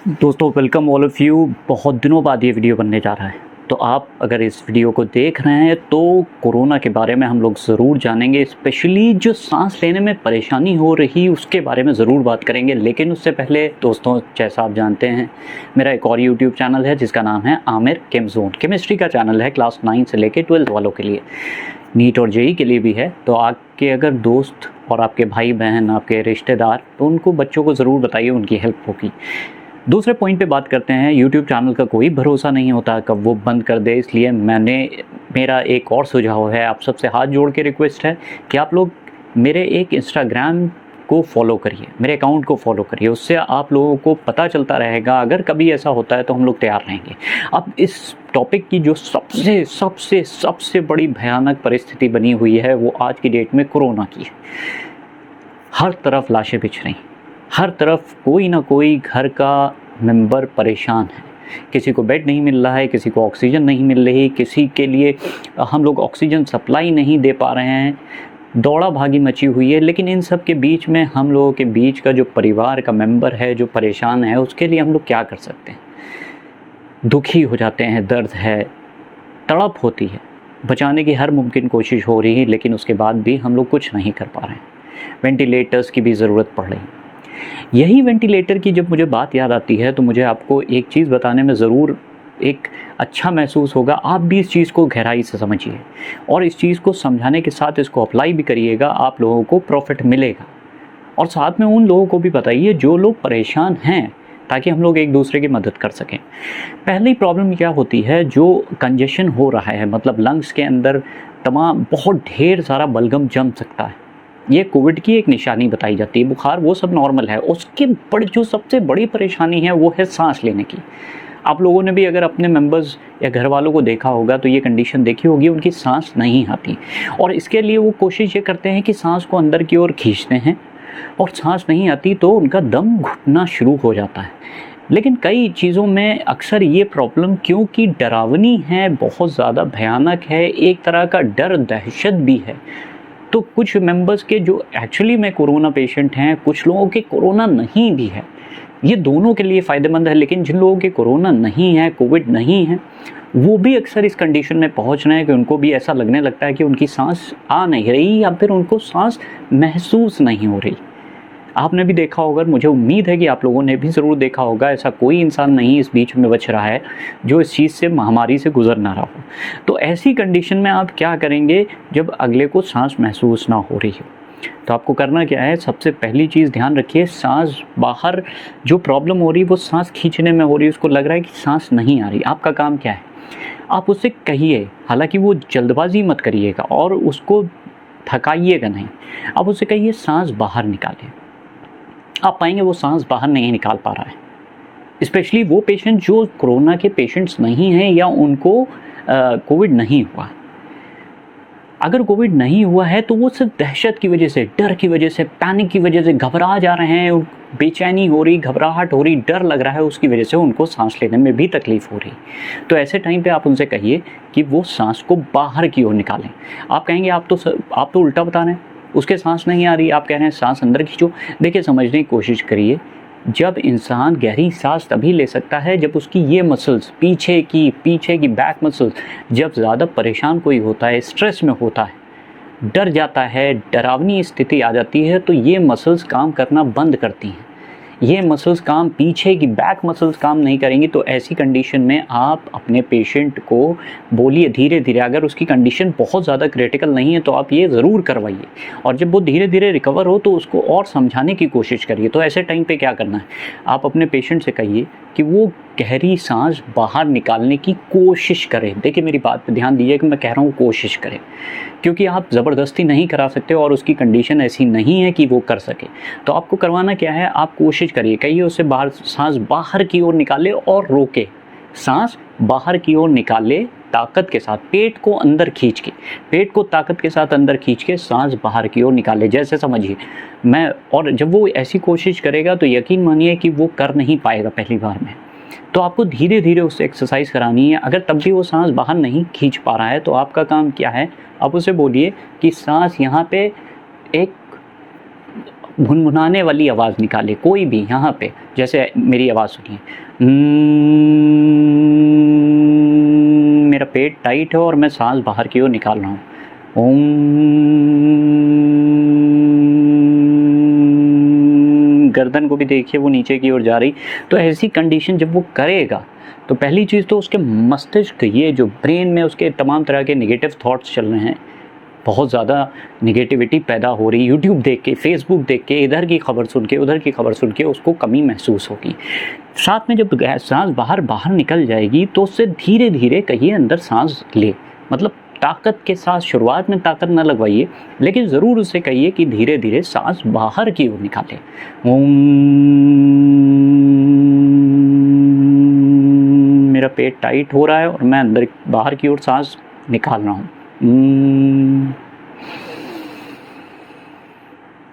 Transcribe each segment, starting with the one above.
दोस्तों welcome all of you. बहुत दिनों बाद ये वीडियो बनने जा रहा है, तो आप अगर इस वीडियो को देख रहे हैं तो कोरोना के बारे में हम लोग ज़रूर जानेंगे। स्पेशली जो सांस लेने में परेशानी हो रही उसके बारे में ज़रूर बात करेंगे। लेकिन उससे पहले दोस्तों, जैसा आप जानते हैं, मेरा एक और यूट्यूब चैनल है जिसका नाम है आमिर केमज़ोन। केमिस्ट्री का चैनल है, क्लास 9 से लेकर 12th वालों के लिए, नीट और जेई के लिए भी है। तो आपके अगर दोस्त और आपके भाई बहन, आपके रिश्तेदार, तो उनको बच्चों को ज़रूर बताइए, उनकी हेल्प होगी। दूसरे पॉइंट पे बात करते हैं। यूट्यूब चैनल का कोई भरोसा नहीं होता कब वो बंद कर दे, इसलिए मेरा एक और सुझाव है, आप सबसे हाथ जोड़ के रिक्वेस्ट है कि आप लोग मेरे एक इंस्टाग्राम को फॉलो करिए, मेरे अकाउंट को फॉलो करिए। उससे आप लोगों को पता चलता रहेगा, अगर कभी ऐसा होता है तो हम लोग तैयार रहेंगे। अब इस टॉपिक की जो सबसे सबसे सबसे बड़ी भयानक परिस्थिति बनी हुई है वो आज की डेट में कोरोना की है। हर तरफ लाशें बिछ रही, हर तरफ कोई ना कोई घर का मेंबर परेशान है। किसी को बेड नहीं मिल रहा है, किसी को ऑक्सीजन नहीं मिल रही, किसी के लिए हम लोग ऑक्सीजन सप्लाई नहीं दे पा रहे हैं। दौड़ा भागी मची हुई है। लेकिन इन सब के बीच में हम लोगों के बीच का जो परिवार का मेंबर है जो परेशान है, उसके लिए हम लोग क्या कर सकते हैं? दुखी हो जाते हैं, दर्द है, तड़प होती है, बचाने की हर मुमकिन कोशिश हो रही है, लेकिन उसके बाद भी हम लोग कुछ नहीं कर पा रहे हैं। वेंटिलेटर्स की भी ज़रूरत पड़ रही है। यही वेंटिलेटर की जब मुझे बात याद आती है तो मुझे आपको एक चीज़ बताने में ज़रूर एक अच्छा महसूस होगा। आप भी इस चीज़ को गहराई से समझिए और इस चीज़ को समझाने के साथ इसको अप्लाई भी करिएगा, आप लोगों को प्रॉफिट मिलेगा। और साथ में उन लोगों को भी बताइए जो लोग परेशान हैं, ताकि हम लोग एक दूसरे की मदद कर सकें। पहली प्रॉब्लम क्या होती है, जो कंजेशन हो रहा है, मतलब लंग्स के अंदर तमाम बहुत ढेर सारा बलगम जम सकता है। ये कोविड की एक निशानी बताई जाती है। बुखार वो सब नॉर्मल है, उसके जो सबसे बड़ी परेशानी है वो है सांस लेने की। आप लोगों ने भी अगर अपने मेंबर्स या घर वालों को देखा होगा तो ये कंडीशन देखी होगी, उनकी सांस नहीं आती और इसके लिए वो कोशिश ये करते हैं कि सांस को अंदर की ओर खींचते हैं और सांस नहीं आती तो उनका दम घुटना शुरू हो जाता है। लेकिन कई चीज़ों में अक्सर ये प्रॉब्लम क्योंकि डरावनी है, बहुत ज़्यादा भयानक है, एक तरह का डर दहशत भी है, तो कुछ मेंबर्स के जो एक्चुअली में कोरोना पेशेंट हैं, कुछ लोगों के कोरोना नहीं भी है। ये दोनों के लिए फ़ायदेमंद है। लेकिन जिन लोगों के कोरोना नहीं है, कोविड नहीं है, वो भी अक्सर इस कंडीशन में पहुंच रहे हैं कि उनको भी ऐसा लगने लगता है कि उनकी सांस आ नहीं रही या फिर उनको सांस महसूस नहीं हो रही। आपने भी देखा होगा, मुझे उम्मीद है कि आप लोगों ने भी ज़रूर देखा होगा, ऐसा कोई इंसान नहीं इस बीच में बच रहा है जो इस चीज़ से, महामारी से गुजर ना रहा हो। तो ऐसी कंडीशन में आप क्या करेंगे जब अगले को सांस महसूस ना हो रही हो? तो आपको करना क्या है, सबसे पहली चीज़ ध्यान रखिए, सांस बाहर जो प्रॉब्लम हो रही है वो सांस खींचने में हो रही है, उसको लग रहा है कि सांस नहीं आ रही। आपका काम क्या है, आप उससे कहिए, हालांकि वो जल्दबाजी मत करिएगा और उसको थकाइएगा नहीं। आप उससे कहिए सांस बाहर निकालें। आप पाएंगे वो सांस बाहर नहीं निकाल पा रहा है। स्पेशली वो पेशेंट जो कोरोना के पेशेंट्स नहीं हैं या उनको कोविड नहीं हुआ। अगर कोविड नहीं हुआ है तो वो सिर्फ दहशत की वजह से, डर की वजह से, पैनिक की वजह से घबरा जा रहे हैं, बेचैनी हो रही, घबराहट हो रही, डर लग रहा है, उसकी वजह से उनको सांस लेने में भी तकलीफ हो रही। तो ऐसे टाइम पे आप उनसे कहिए कि वो सांस को बाहर की ओर निकालें। आप कहेंगे आप तो उल्टा बता रहे हैं, उसके सांस नहीं आ रही, आप कह रहे हैं सांस अंदर खींचो। देखिए, समझने की कोशिश करिए, जब इंसान गहरी सांस तभी ले सकता है जब उसकी ये मसल्स, पीछे की बैक मसल्स, जब ज़्यादा परेशान कोई होता है, स्ट्रेस में होता है, डर जाता है, डरावनी स्थिति आ जाती है, तो ये मसल्स काम करना बंद करती हैं। ये मसल्स काम, पीछे की बैक मसल्स काम नहीं करेंगी। तो ऐसी कंडीशन में आप अपने पेशेंट को बोलिए धीरे धीरे, अगर उसकी कंडीशन बहुत ज़्यादा क्रिटिकल नहीं है तो आप ये ज़रूर करवाइए, और जब वो धीरे धीरे रिकवर हो तो उसको और समझाने की कोशिश करिए। तो ऐसे टाइम पे क्या करना है, आप अपने पेशेंट से कहिए कि वो गहरी सांस बाहर निकालने की कोशिश करें। देखिए, मेरी बात पे ध्यान दीजिए कि मैं कह रहा हूँ कोशिश करें, क्योंकि आप ज़बरदस्ती नहीं करा सकते और उसकी कंडीशन ऐसी नहीं है कि वो कर सके। तो आपको करवाना क्या है, आप कोशिश करिए, कहिए उससे बाहर, सांस बाहर की ओर निकाले और रोके, सांस बाहर की ओर निकाले ताकत के साथ, पेट को अंदर खींच के, पेट को ताकत के साथ अंदर खींच के सांस बाहर की ओर निकाले। जैसे समझिए और जब वो ऐसी कोशिश करेगा तो यकीन मानिए कि वो कर नहीं पाएगा पहली बार में। तो आपको धीरे धीरे उससे एक्सरसाइज करानी है। अगर तब भी वो सांस बाहर नहीं खींच पा रहा है तो आपका काम क्या है, आप उसे बोलिए कि सांस यहाँ पे एक भुनभुनाने वाली आवाज़ निकाले, कोई भी यहाँ पे, जैसे मेरी आवाज़ सुनिए, मेरा पेट टाइट है और मैं सांस बाहर की ओर निकाल रहा हूँ, ओम, गर्दन को भी देखिए वो नीचे की ओर जा रही। तो ऐसी कंडीशन जब वो करेगा तो पहली चीज़ तो उसके मस्तिष्क, ये जो ब्रेन में उसके तमाम तरह के नेगेटिव थॉट्स चल रहे हैं, बहुत ज़्यादा नेगेटिविटी पैदा हो रही, यूट्यूब देख के, फेसबुक देख के, इधर की खबर सुन के, उधर की खबर सुन के उसको कमी महसूस होगी। साथ में जब सांस बाहर निकल जाएगी तो उससे धीरे धीरे कहिए अंदर सांस ले, मतलब ताकत के साथ, शुरुआत में ताकत ना लगवाइए, लेकिन ज़रूर उससे कहिए कि धीरे धीरे सांस बाहर की ओर निकाले। ओम, मेरा पेट टाइट हो रहा है और मैं अंदर बाहर की ओर सांस निकाल रहा हूँ।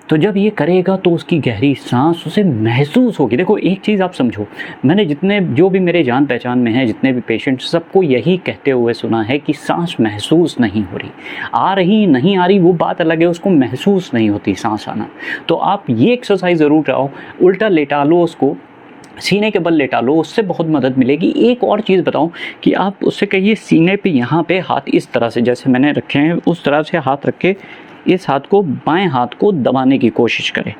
तो जब ये करेगा तो उसकी गहरी सांस उसे महसूस होगी। देखो एक चीज़ आप समझो, मैंने जितने जो भी मेरे जान पहचान में हैं, जितने भी पेशेंट, सबको यही कहते हुए सुना है कि सांस महसूस नहीं हो रही, आ रही नहीं आ रही वो बात अलग है, उसको महसूस नहीं होती सांस आना। तो आप ये एक्सरसाइज ज़रूर कराओ, उल्टा लेटा लो उसको, सीने के बल लेटा लो, उससे बहुत मदद मिलेगी। एक और चीज़ बताऊं कि आप उससे कहिए सीने पे, यहाँ पे हाथ इस तरह से जैसे मैंने रखे हैं उस तरह से हाथ रख के इस हाथ को, बाएं हाथ को दबाने की कोशिश करें,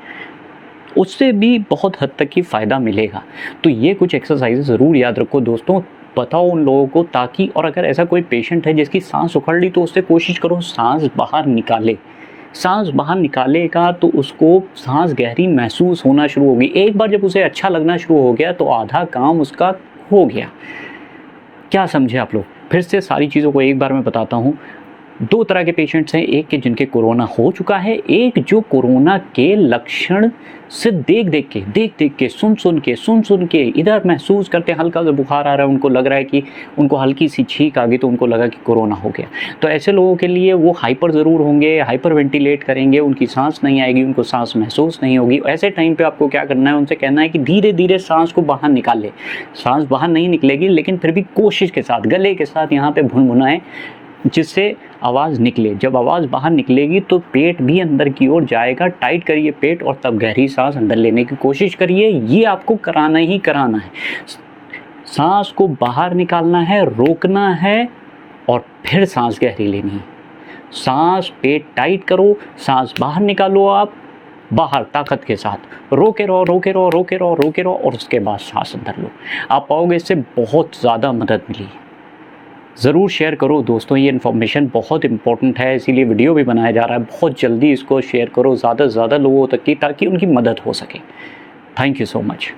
उससे भी बहुत हद तक ही फ़ायदा मिलेगा। तो ये कुछ एक्सरसाइज ज़रूर याद रखो दोस्तों, बताओ उन लोगों को, ताकि, और अगर ऐसा कोई पेशेंट है जिसकी सांस उखड़ ली तो उससे कोशिश करो सांस बाहर निकाले। सांस बाहर निकालेगा तो उसको सांस गहरी महसूस होना शुरू होगी। एक बार जब उसे अच्छा लगना शुरू हो गया तो आधा काम उसका हो गया। क्या समझे आप लोग? फिर से सारी चीज़ों को एक बार मैं बताता हूँ। 2 तरह के पेशेंट्स हैं, एक के जिनके कोरोना हो चुका है, एक जो कोरोना के लक्षण से देख देख के, सुन के इधर महसूस करते, हल्का सा बुखार आ रहा है, उनको लग रहा है कि उनको हल्की सी छींक आ गई तो उनको लगा कि कोरोना हो गया। तो ऐसे लोगों के लिए वो हाइपर ज़रूर होंगे, हाइपर वेंटिलेट करेंगे, उनकी सांस नहीं आएगी, उनको सांस महसूस नहीं होगी। ऐसे टाइम पे आपको क्या करना है, उनसे कहना है कि धीरे धीरे सांस को बाहर निकाले। सांस बाहर नहीं निकलेगी लेकिन फिर भी कोशिश के साथ, गले के साथ यहाँ पे भुनभुनाएं, जिससे आवाज़ निकले। जब आवाज़ बाहर निकलेगी तो पेट भी अंदर की ओर जाएगा, टाइट करिए पेट और तब गहरी सांस अंदर लेने की कोशिश करिए। ये आपको कराना ही कराना है। सांस को बाहर निकालना है, रोकना है और फिर सांस गहरी लेनी है। सांस, पेट टाइट करो, सांस बाहर निकालो, आप बाहर ताकत के साथ रोके रहो और उसके बाद सांस अंदर लो। आप पाओगे इससे बहुत ज़्यादा मदद मिली। ज़रूर शेयर करो दोस्तों, ये इन्फॉर्मेशन बहुत इंपॉर्टेंट है, इसीलिए वीडियो भी बनाया जा रहा है। बहुत जल्दी इसको शेयर करो ज़्यादा से ज़्यादा लोगों तक की, ताकि उनकी मदद हो सके। Thank you so much.